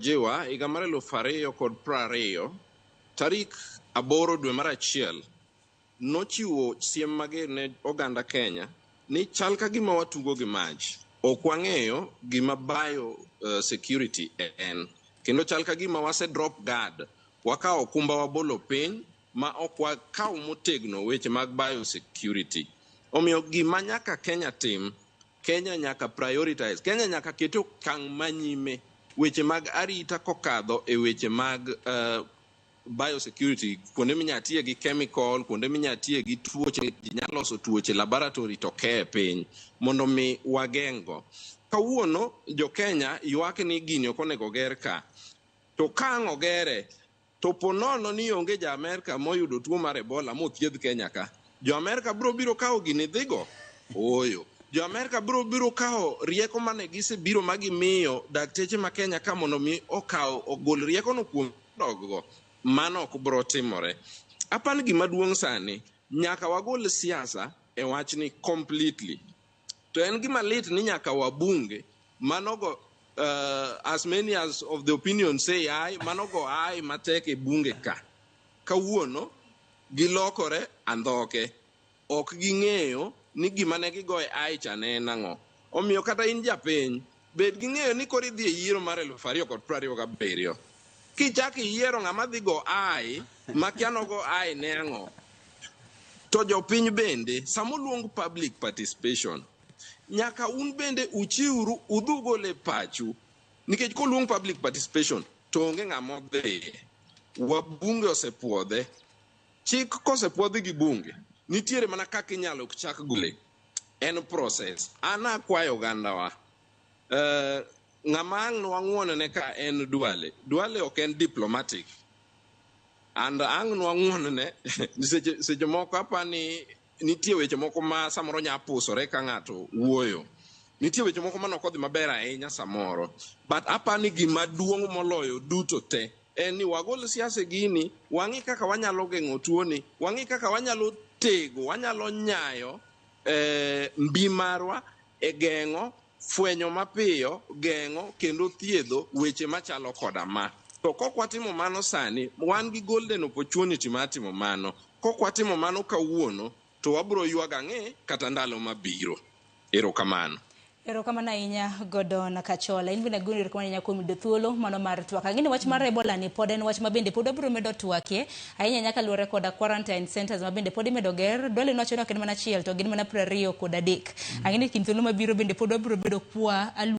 Jiwa higa mar 2020 tarik 8 dwe mar achiel nochiwo siem mager ne oganda Kenya ni chal ka gima watugo gi mach. Ok wang'eyo gima bio security en. Kendo chal ka gima wase drop guard. Wakawo kumba wabolo piny ma ok wakawo motegno weche mag bio security. Omiyo gima nyaka Kenya tim, Kenya nyaka prioritize. Kenya nyaka keto okang' manyime weche mag arita kokadho e weche mag biosecurity, kuonde minyatie gi chemical, kuonde minyatie gi tuoche, nyalo loso tuoche laboratory to ke piny mondo mi wageng'go. Kawuono jo Kenya ywak ni gini ok onego ger ka. To kang' ogere to ponono ni onge ja Amerika moyudo tuo mar Ebola mothiedh Kenya ka. Jo Amerika biro kawo gini dhigo. Oyo. Jo Amerika biro kawo rieko mane gisebiro magimiyo dakteche ma Kenya ka mondo mi ogol rieko no kuom doggo. Mano ok biro timore. Apani gima duong' sani nyaka wagol siasa e wachni completely. To en gima lit ni nyaka wabunge manogo as many as of the opinion say aye, manogo aye matek e bunge ka. Kawuono gilokore andhoke. Ok ging'eyo ni gima ne gigoe aye cha ne en ang'o. Omiyo kata in japiny bed ging'eyo ni koro idhi e yiero mar 2027. Kichaki yiero ng'ama dhi go aye makia nogo aye ne ang'o. To jopiny bende samoluong public participation nyaka un bende uchiwru udhugole pachu, nikech koluong public participation to onge ng'ama dhi. Wabunge osepuodhe. Chik kosepuodhi gi bunge nitiere mana kaka inyalo chak gole. En process. An akwayo ogandawa. Ng'ama ang' nwang'uonne ka en Duale. Duale ok en diplomatic. And ang' nwang'uonne seche moko apani nitie weche moko ma samoro nyapusore ka ng'ato wuoyo. Nitie weche moko manok odhi maber ahinya samoro. But apani gima duong' moloyo duto te en ni wagol siasa gini, wang'i kaka wanyalo geng'o tuoni, wang'i kaka wanyalo tego, wanyalo nyayo mbi marwa e geng'o, fwenyo mapiyo, geng'o kendo thiedho weche machalo koda ma. To kok watimo mano sani, wan gi golden opportunity mar timo mano. Kok watimo mano kawuono, to wabro yuaga ng'e kata ndalo mabiro. Erokamano. Erokamano ahinya Gordon Kachola. In bende agoni erokamano ahinya kuom yudo thuolo mano mar twak. Ang'e ni wach mar Ebola ni pod en wach mabende pod wabiro medo twakie ahinya nyaka luwore koda quarantine centers mabende pod imedo ger. Duale nowacho ni ok en mana achiel to gin mana 23. Ang'e ni kind thuolo mabiro bende pod wabiro bedo kwa